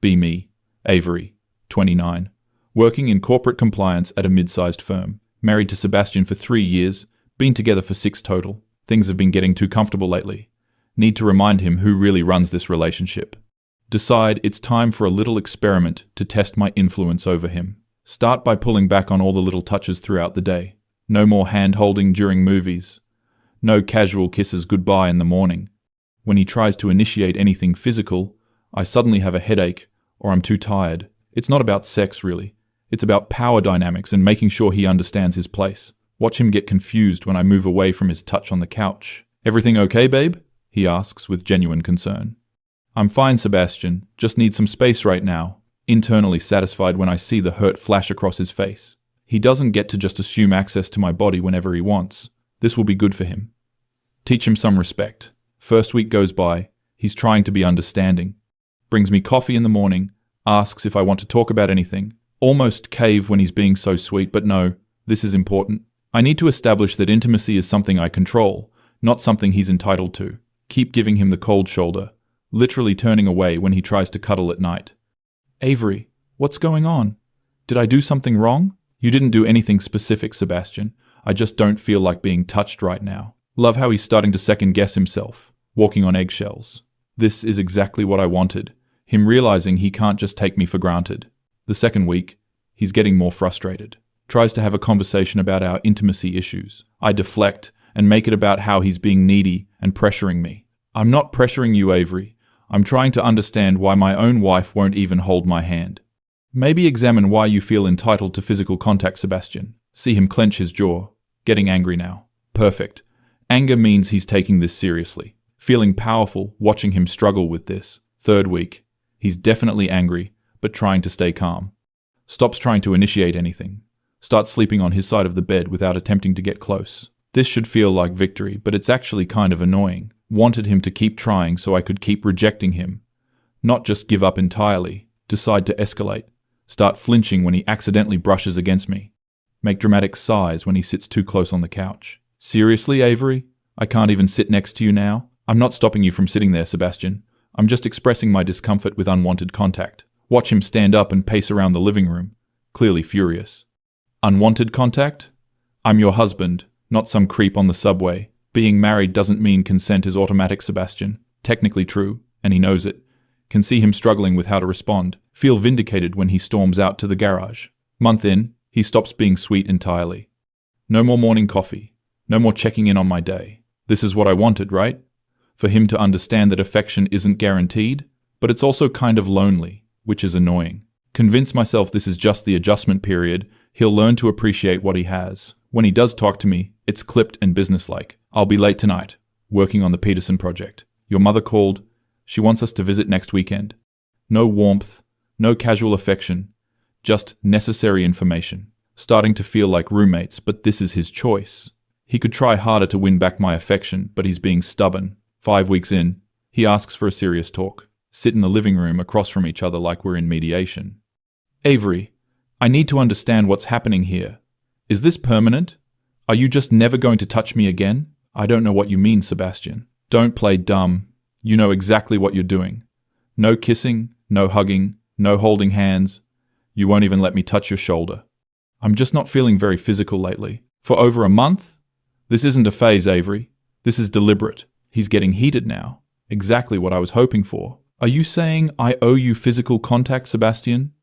Be me, Avery, 29. Working in corporate compliance at a mid-sized firm. Married to Sebastian for 3 years, been together for 6 total. Things have been getting too comfortable lately. Need to remind him who really runs this relationship. Decide it's time for a little experiment to test my influence over him. Start by pulling back on all the little touches throughout the day. No more hand-holding during movies. No casual kisses goodbye in the morning. When he tries to initiate anything physical, I suddenly have a headache or I'm too tired. It's not about sex, really. It's about power dynamics and making sure he understands his place. Watch him get confused when I move away from his touch on the couch. Everything okay, babe? He asks with genuine concern. I'm fine, Sebastian. Just need some space right now. Internally satisfied when I see the hurt flash across his face. He doesn't get to just assume access to my body whenever he wants. This will be good for him. Teach him some respect. First week goes by. He's trying to be understanding. Brings me coffee in the morning. Asks if I want to talk about anything. Almost cave when he's being so sweet, but no, this is important. I need to establish that intimacy is something I control, not something he's entitled to. Keep giving him the cold shoulder, literally turning away when he tries to cuddle at night. Avery, what's going on? Did I do something wrong? You didn't do anything specific, Sebastian. I just don't feel like being touched right now. Love how he's starting to second-guess himself, walking on eggshells. This is exactly what I wanted. Him realizing he can't just take me for granted. The second week, he's getting more frustrated. Tries to have a conversation about our intimacy issues. I deflect and make it about how he's being needy and pressuring me. I'm not pressuring you, Avery. I'm trying to understand why my own wife won't even hold my hand. Maybe examine why you feel entitled to physical contact, Sebastian. See him clench his jaw. Getting angry now. Perfect. Anger means he's taking this seriously. Feeling powerful, watching him struggle with this. Third week. He's definitely angry, but trying to stay calm. Stops trying to initiate anything. Starts sleeping on his side of the bed without attempting to get close. This should feel like victory, but it's actually kind of annoying. Wanted him to keep trying so I could keep rejecting him. Not just give up entirely. Decide to escalate. Start flinching when he accidentally brushes against me. Make dramatic sighs when he sits too close on the couch. Seriously, Avery? I can't even sit next to you now? I'm not stopping you from sitting there, Sebastian. I'm just expressing my discomfort with unwanted contact. Watch him stand up and pace around the living room, clearly furious. Unwanted contact? I'm your husband, not some creep on the subway. Being married doesn't mean consent is automatic, Sebastian. Technically true, and he knows it. Can see him struggling with how to respond. Feel vindicated when he storms out to the garage. Month in, he stops being sweet entirely. No more morning coffee. No more checking in on my day. This is what I wanted, right? For him to understand that affection isn't guaranteed, but it's also kind of lonely, which is annoying. Convince myself this is just the adjustment period. He'll learn to appreciate what he has. When he does talk to me, it's clipped and businesslike. I'll be late tonight, working on the Peterson project. Your mother called. She wants us to visit next weekend. No warmth, no casual affection, just necessary information. Starting to feel like roommates, but this is his choice. He could try harder to win back my affection, but he's being stubborn. 5 weeks in, he asks for a serious talk. Sit in the living room across from each other like we're in mediation. Avery, I need to understand what's happening here. Is this permanent? Are you just never going to touch me again? I don't know what you mean, Sebastian. Don't play dumb. You know exactly what you're doing. No kissing, no hugging, no holding hands. You won't even let me touch your shoulder. I'm just not feeling very physical lately. For over a month? This isn't a phase, Avery. This is deliberate. He's getting heated now. Exactly what I was hoping for. Are you saying I owe you physical contact, Sebastian?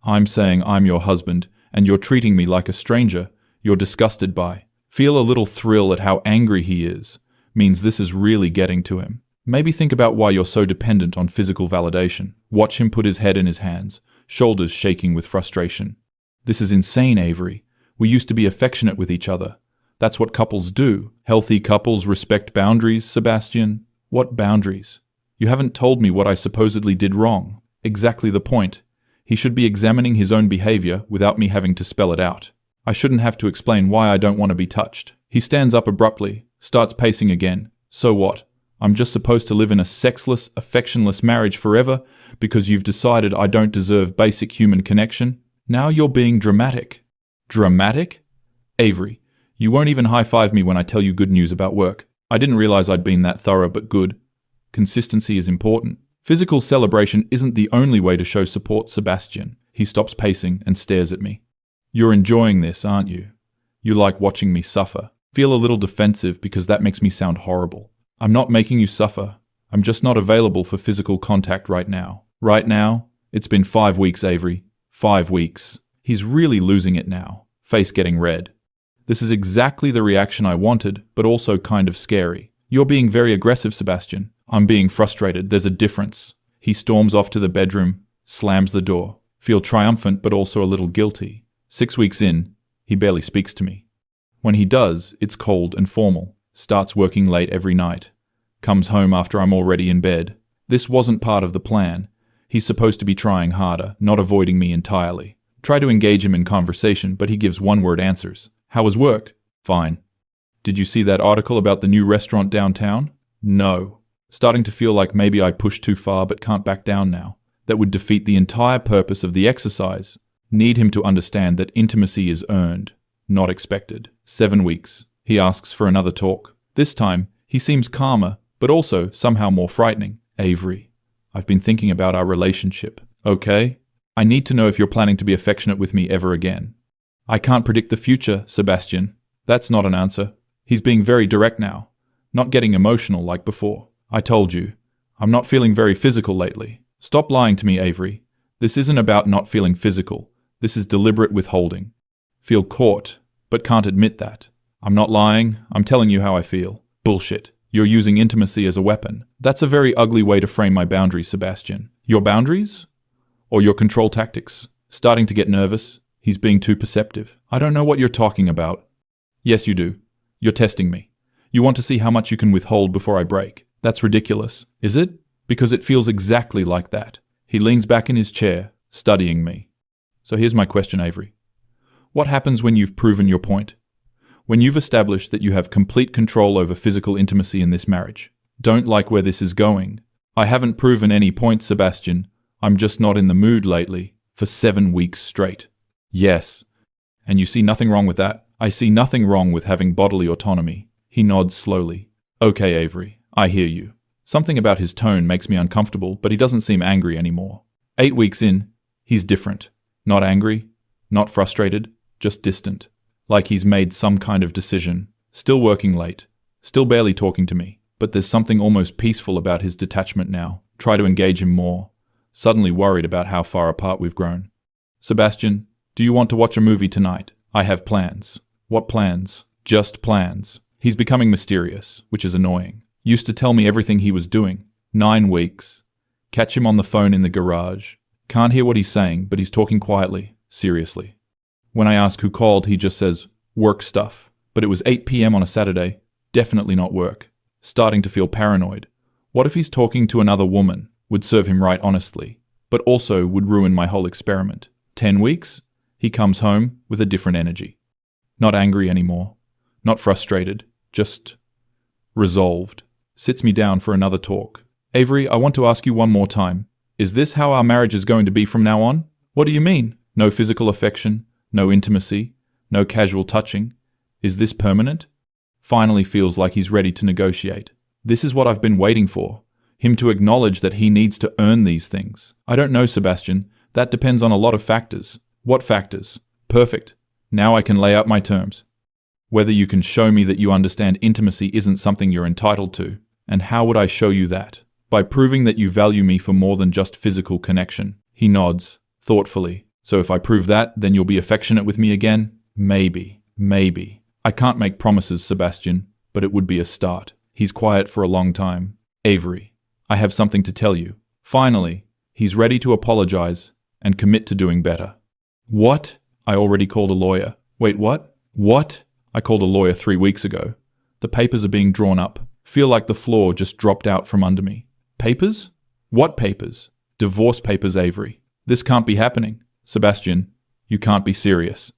I'm saying I'm your husband, and you're treating me like a stranger you're disgusted by. Feel a little thrill at how angry he is. Means this is really getting to him. Maybe think about why you're so dependent on physical validation. Watch him put his head in his hands, shoulders shaking with frustration. This is insane, Avery. We used to be affectionate with each other. That's what couples do. Healthy couples respect boundaries, Sebastian. What boundaries? You haven't told me what I supposedly did wrong. Exactly the point. He should be examining his own behavior without me having to spell it out. I shouldn't have to explain why I don't want to be touched. He stands up abruptly, starts pacing again. So what? I'm just supposed to live in a sexless, affectionless marriage forever because you've decided I don't deserve basic human connection? Now you're being dramatic. Dramatic? Avery, you won't even high-five me when I tell you good news about work. I didn't realize I'd been that thorough, but good. Consistency is important. Physical celebration isn't the only way to show support, Sebastian. He stops pacing and stares at me. You're enjoying this, aren't you? You like watching me suffer. Feel a little defensive because that makes me sound horrible. I'm not making you suffer. I'm just not available for physical contact right now. Right now? It's been 5 weeks, Avery. 5 weeks. He's really losing it now, face getting red. This is exactly the reaction I wanted, but also kind of scary. You're being very aggressive, Sebastian. I'm being frustrated. There's a difference. He storms off to the bedroom, slams the door. Feel triumphant, but also a little guilty. 6 weeks in, he barely speaks to me. When he does, it's cold and formal. Starts working late every night. Comes home after I'm already in bed. This wasn't part of the plan. He's supposed to be trying harder, not avoiding me entirely. Try to engage him in conversation, but he gives one-word answers. How was work? Fine. Did you see that article about the new restaurant downtown? No. Starting to feel like maybe I pushed too far but can't back down now. That would defeat the entire purpose of the exercise. Need him to understand that intimacy is earned, not expected. 7 weeks. He asks for another talk. This time, he seems calmer, but also somehow more frightening. Avery, I've been thinking about our relationship. Okay? I need to know if you're planning to be affectionate with me ever again. I can't predict the future, Sebastian. That's not an answer. He's being very direct now, not getting emotional like before. I told you, I'm not feeling very physical lately. Stop lying to me, Avery. This isn't about not feeling physical. This is deliberate withholding. Feel caught, but can't admit that. I'm not lying. I'm telling you how I feel. Bullshit. You're using intimacy as a weapon. That's a very ugly way to frame my boundaries, Sebastian. Your boundaries? Or your control tactics? Starting to get nervous. He's being too perceptive. I don't know what you're talking about. Yes, you do. You're testing me. You want to see how much you can withhold before I break. That's ridiculous. Is it? Because it feels exactly like that. He leans back in his chair, studying me. So here's my question, Avery. What happens when you've proven your point? When you've established that you have complete control over physical intimacy in this marriage? Don't like where this is going. I haven't proven any point, Sebastian. I'm just not in the mood lately. For 7 weeks straight. Yes. And you see nothing wrong with that? I see nothing wrong with having bodily autonomy. He nods slowly. Okay, Avery, I hear you. Something about his tone makes me uncomfortable, but he doesn't seem angry anymore. 8 weeks in, he's different. Not angry, not frustrated, just distant. Like he's made some kind of decision. Still working late. Still barely talking to me. But there's something almost peaceful about his detachment now. Try to engage him more. Suddenly worried about how far apart we've grown. Sebastian, do you want to watch a movie tonight? I have plans. What plans? Just plans. He's becoming mysterious, which is annoying. Used to tell me everything he was doing. 9 weeks. Catch him on the phone in the garage. Can't hear what he's saying, but he's talking quietly, seriously. When I ask who called, he just says, work stuff. But it was 8 p.m. on a Saturday. Definitely not work. Starting to feel paranoid. What if he's talking to another woman? Would serve him right, honestly. But also would ruin my whole experiment. 10 weeks? He comes home with a different energy. Not angry anymore. Not frustrated. Just resolved. Sits me down for another talk. Avery, I want to ask you one more time. Is this how our marriage is going to be from now on? What do you mean? No physical affection? No intimacy? No casual touching? Is this permanent? Finally feels like he's ready to negotiate. This is what I've been waiting for. Him to acknowledge that he needs to earn these things. I don't know, Sebastian. That depends on a lot of factors. What factors? Perfect. Now I can lay out my terms. Whether you can show me that you understand intimacy isn't something you're entitled to. And how would I show you that? By proving that you value me for more than just physical connection. He nods, thoughtfully. So if I prove that, then you'll be affectionate with me again? Maybe. Maybe. I can't make promises, Sebastian, but it would be a start. He's quiet for a long time. Avery, I have something to tell you. Finally, he's ready to apologize and commit to doing better. What? I already called a lawyer. Wait, what? What? I called a lawyer 3 weeks ago. The papers are being drawn up. Feel like the floor just dropped out from under me. Papers? What papers? Divorce papers, Avery. This can't be happening. Sebastian, you can't be serious.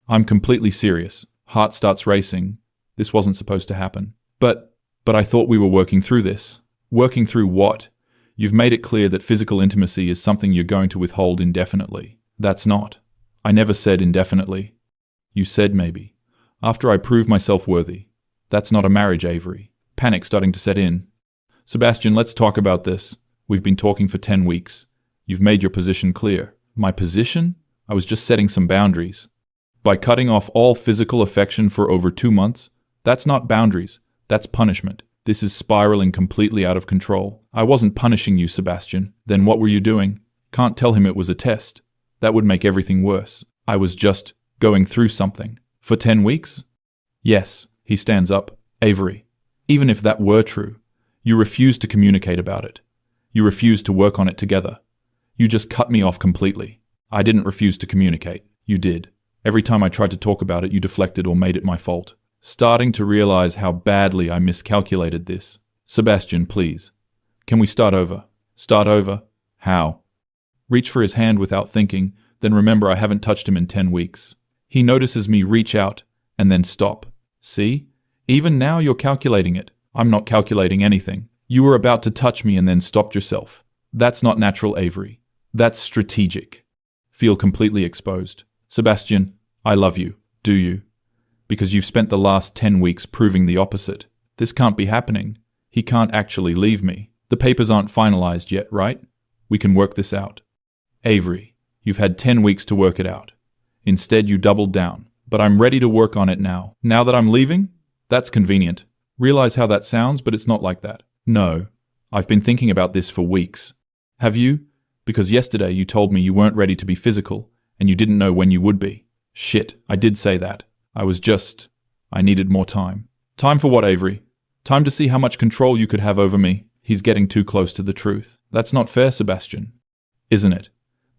I'm completely serious. Heart starts racing. This wasn't supposed to happen. But I thought we were working through this. Working through what? You've made it clear that physical intimacy is something you're going to withhold indefinitely. That's not. I never said indefinitely. You said maybe. After I prove myself worthy. That's not a marriage, Avery. Panic starting to set in. Sebastian, let's talk about this. We've been talking for 10 weeks. You've made your position clear. My position? I was just setting some boundaries. By cutting off all physical affection for over 2 months, that's not boundaries, that's punishment. This is spiraling completely out of control. I wasn't punishing you, Sebastian. Then what were you doing? Can't tell him it was a test. That would make everything worse. I was just going through something. For 10 weeks? Yes, he stands up. Avery, even if that were true, you refused to communicate about it. You refused to work on it together. You just cut me off completely. I didn't refuse to communicate. You did. Every time I tried to talk about it, you deflected or made it my fault. Starting to realize how badly I miscalculated this. Sebastian, please. Can we start over? Start over? How? Reach for his hand without thinking, then remember I haven't touched him in 10 weeks. He notices me reach out, and then stop. See? Even now you're calculating it. I'm not calculating anything. You were about to touch me and then stopped yourself. That's not natural, Avery. That's strategic. Feel completely exposed. Sebastian, I love you. Do you? Because you've spent the last 10 weeks proving the opposite. This can't be happening. He can't actually leave me. The papers aren't finalized yet, right? We can work this out. Avery, you've had 10 weeks to work it out. Instead, you doubled down. But I'm ready to work on it now. Now that I'm leaving? That's convenient. Realize how that sounds, but it's not like that. No. I've been thinking about this for weeks. Have you? Because yesterday you told me you weren't ready to be physical, and you didn't know when you would be. Shit, I did say that. I needed more time. Time for what, Avery? Time to see how much control you could have over me. He's getting too close to the truth. That's not fair, Sebastian. Isn't it?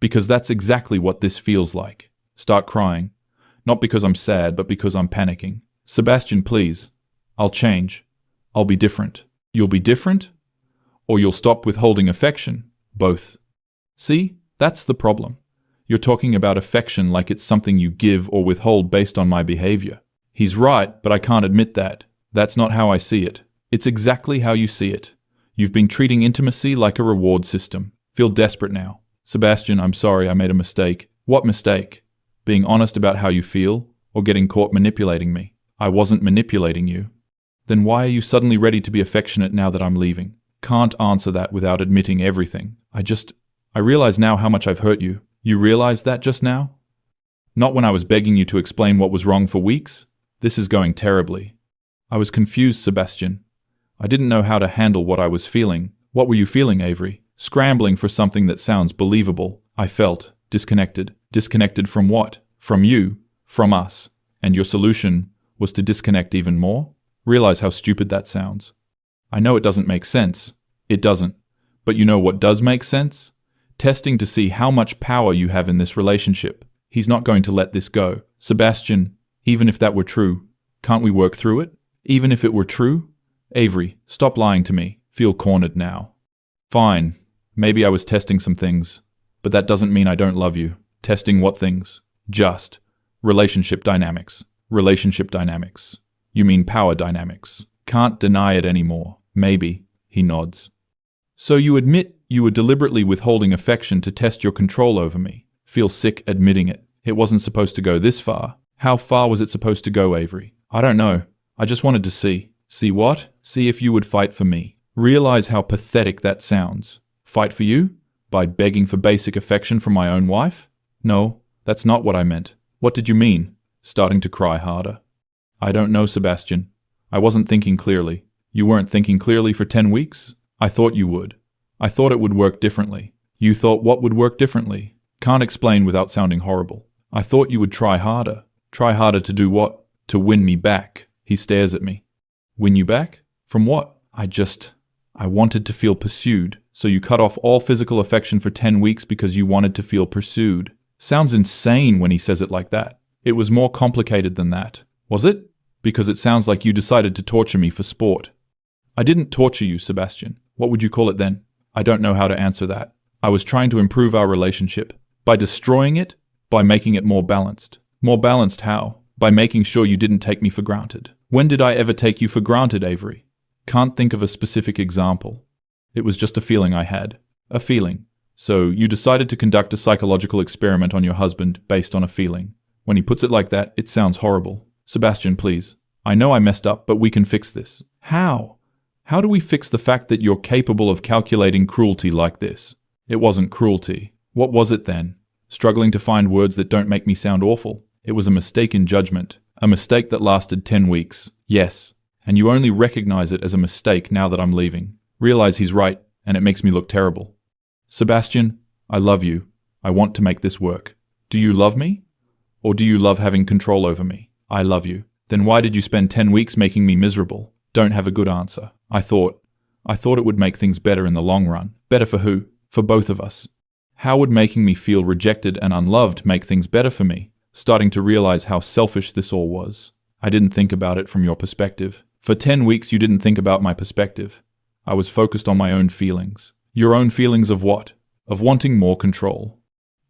Because that's exactly what this feels like. Start crying. Not because I'm sad, but because I'm panicking. Sebastian, please. I'll change. I'll be different. You'll be different? Or you'll stop withholding affection? Both. See? That's the problem. You're talking about affection like it's something you give or withhold based on my behavior. He's right, but I can't admit that. That's not how I see it. It's exactly how you see it. You've been treating intimacy like a reward system. Feel desperate now. Sebastian, I'm sorry I made a mistake. What mistake? Being honest about how you feel, or getting caught manipulating me? I wasn't manipulating you. Then why are you suddenly ready to be affectionate now that I'm leaving? Can't answer that without admitting everything. I realize now how much I've hurt you. You realized that just now? Not when I was begging you to explain what was wrong for weeks? This is going terribly. I was confused, Sebastian. I didn't know how to handle what I was feeling. What were you feeling, Avery? Scrambling for something that sounds believable. I felt disconnected. Disconnected from what? From you. From us. And your solution was to disconnect even more? Realize how stupid that sounds. I know it doesn't make sense. It doesn't. But you know what does make sense? Testing to see how much power you have in this relationship. He's not going to let this go. Sebastian, even if that were true, can't we work through it? Even if it were true? Avery, stop lying to me. Feel cornered now. Fine. Maybe I was testing some things. But that doesn't mean I don't love you. Testing what things? Just. Relationship dynamics. Relationship dynamics. You mean power dynamics. Can't deny it anymore. Maybe. He nods. So you admit you were deliberately withholding affection to test your control over me. Feel sick admitting it. It wasn't supposed to go this far. How far was it supposed to go, Avery? I don't know. I just wanted to see. See what? See if you would fight for me. Realize how pathetic that sounds. Fight for you? By begging for basic affection from my own wife? No, that's not what I meant. What did you mean? Starting to cry harder. I don't know, Sebastian. I wasn't thinking clearly. You weren't thinking clearly for 10 weeks? I thought you would. I thought it would work differently. You thought what would work differently? Can't explain without sounding horrible. I thought you would try harder. Try harder to do what? To win me back. He stares at me. Win you back? From what? I wanted to feel pursued. So you cut off all physical affection for 10 weeks because you wanted to feel pursued. Sounds insane when he says it like that. It was more complicated than that. Was it? Because it sounds like you decided to torture me for sport. I didn't torture you, Sebastian. What would you call it then? I don't know how to answer that. I was trying to improve our relationship. By destroying it? By making it more balanced. More balanced how? By making sure you didn't take me for granted. When did I ever take you for granted, Avery? Can't think of a specific example. It was just a feeling I had. A feeling. So you decided to conduct a psychological experiment on your husband based on a feeling. When he puts it like that, it sounds horrible. Sebastian, please. I know I messed up, but we can fix this. How? How do we fix the fact that you're capable of calculating cruelty like this? It wasn't cruelty. What was it then? Struggling to find words that don't make me sound awful. It was a mistake in judgment. A mistake that lasted 10 weeks. Yes. And you only recognize it as a mistake now that I'm leaving. Realize he's right, and it makes me look terrible. Sebastian, I love you. I want to make this work. Do you love me? Or do you love having control over me? I love you. Then why did you spend 10 weeks making me miserable? Don't have a good answer. I thought it would make things better in the long run. Better for who? For both of us. How would making me feel rejected and unloved make things better for me? Starting to realize how selfish this all was. I didn't think about it from your perspective. For 10 weeks you didn't think about my perspective. I was focused on my own feelings. Your own feelings of what? Of wanting more control.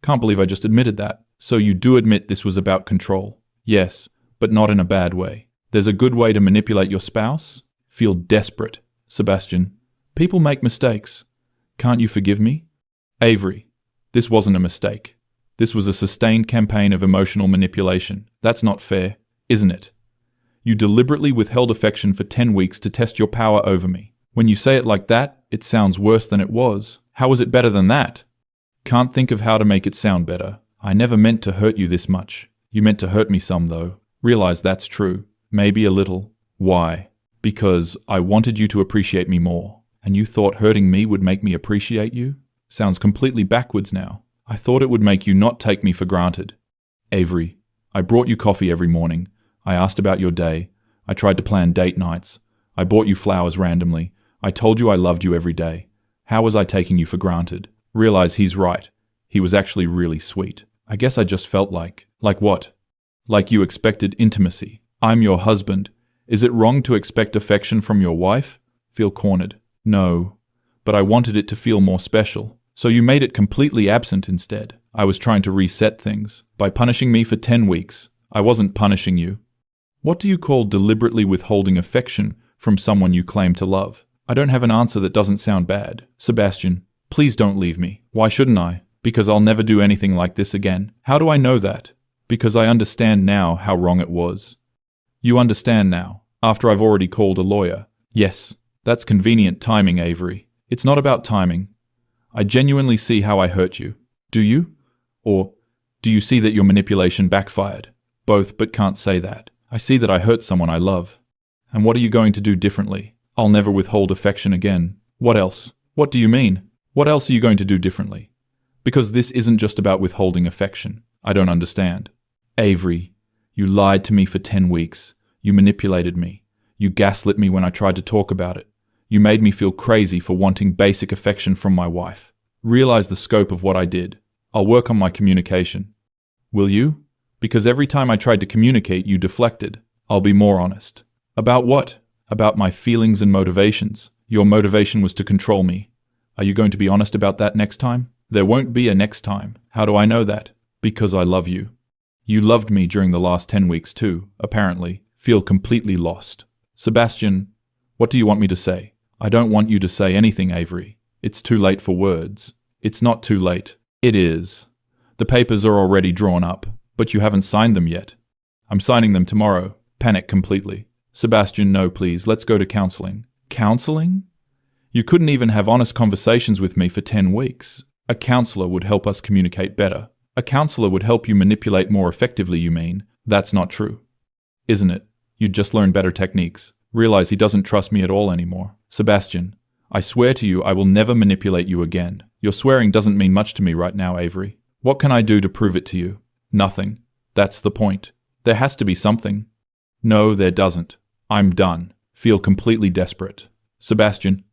Can't believe I just admitted that. So you do admit this was about control. Yes, but not in a bad way. There's a good way to manipulate your spouse? Feel desperate. Sebastian, people make mistakes. Can't you forgive me? Avery, this wasn't a mistake. This was a sustained campaign of emotional manipulation. That's not fair, isn't it? You deliberately withheld affection for 10 weeks to test your power over me. When you say it like that, it sounds worse than it was. How was it better than that? Can't think of how to make it sound better. I never meant to hurt you this much. You meant to hurt me some, though. Realize that's true. Maybe a little. Why? Because I wanted you to appreciate me more. And you thought hurting me would make me appreciate you? Sounds completely backwards now. I thought it would make you not take me for granted. Avery, I brought you coffee every morning. I asked about your day. I tried to plan date nights. I bought you flowers randomly. I told you I loved you every day. How was I taking you for granted? Realize he's right. He was actually really sweet. I guess I just felt like what? Like you expected intimacy. I'm your husband. Is it wrong to expect affection from your wife? Feel cornered. No, but I wanted it to feel more special. So you made it completely absent instead. I was trying to reset things. By punishing me for 10 weeks, I wasn't punishing you. What do you call deliberately withholding affection from someone you claim to love? I don't have an answer that doesn't sound bad. Sebastian, please don't leave me. Why shouldn't I? Because I'll never do anything like this again. How do I know that? Because I understand now how wrong it was. You understand now, after I've already called a lawyer. Yes, that's convenient timing, Avery. It's not about timing. I genuinely see how I hurt you. Do you? Or do you see that your manipulation backfired? Both, but can't say that. I see that I hurt someone I love. And what are you going to do differently? I'll never withhold affection again. What else? What do you mean? What else are you going to do differently? Because this isn't just about withholding affection. I don't understand. Avery, you lied to me for 10 weeks. You manipulated me. You gaslit me when I tried to talk about it. You made me feel crazy for wanting basic affection from my wife. Realize the scope of what I did. I'll work on my communication. Will you? Because every time I tried to communicate, you deflected. I'll be more honest. About what? About my feelings and motivations. Your motivation was to control me. Are you going to be honest about that next time? There won't be a next time. How do I know that? Because I love you. You loved me during the last 10 weeks too, apparently. Feel completely lost. Sebastian, what do you want me to say? I don't want you to say anything, Avery. It's too late for words. It's not too late. It is. The papers are already drawn up, but you haven't signed them yet. I'm signing them tomorrow. Panic completely. Sebastian, no, please. Let's go to counseling. Counseling? You couldn't even have honest conversations with me for 10 weeks. A counselor would help us communicate better. A counselor would help you manipulate more effectively, you mean? That's not true. Isn't it? You'd just learn better techniques. Realize he doesn't trust me at all anymore. Sebastian, I swear to you I will never manipulate you again. Your swearing doesn't mean much to me right now, Avery. What can I do to prove it to you? Nothing. That's the point. There has to be something. No, there doesn't. I'm done. Feel completely desperate. Sebastian,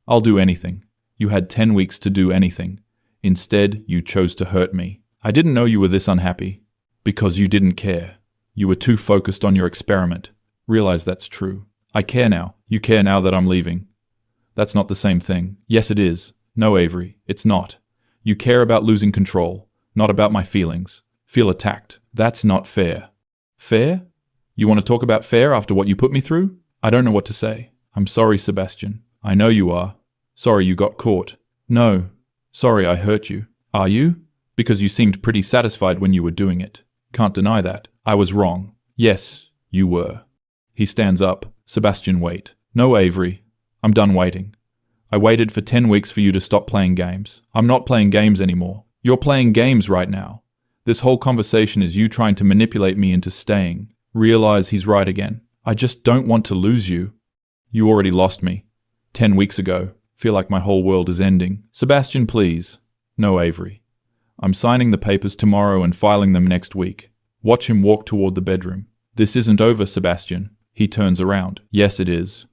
I'll do anything. You had 10 weeks to do anything. Instead, you chose to hurt me. I didn't know you were this unhappy. Because you didn't care. You were too focused on your experiment. Realize that's true. I care now. You care now that I'm leaving. That's not the same thing. Yes, it is. No, Avery, it's not. You care about losing control, not about my feelings. Feel attacked. That's not fair. Fair? You want to talk about fair after what you put me through? I don't know what to say. I'm sorry, Sebastian. I know you are. Sorry you got caught. No. Sorry I hurt you. Are you? Because you seemed pretty satisfied when you were doing it. Can't deny that. I was wrong. Yes, you were. He stands up. Sebastian, wait. No, Avery. I'm done waiting. I waited for 10 weeks for you to stop playing games. I'm not playing games anymore. You're playing games right now. This whole conversation is you trying to manipulate me into staying. Realize he's right again. I just don't want to lose you. You already lost me. 10 weeks ago. Feel like my whole world is ending. Sebastian, please. No, Avery. I'm signing the papers tomorrow and filing them next week. Watch him walk toward the bedroom. This isn't over, Sebastian. He turns around. Yes, it is.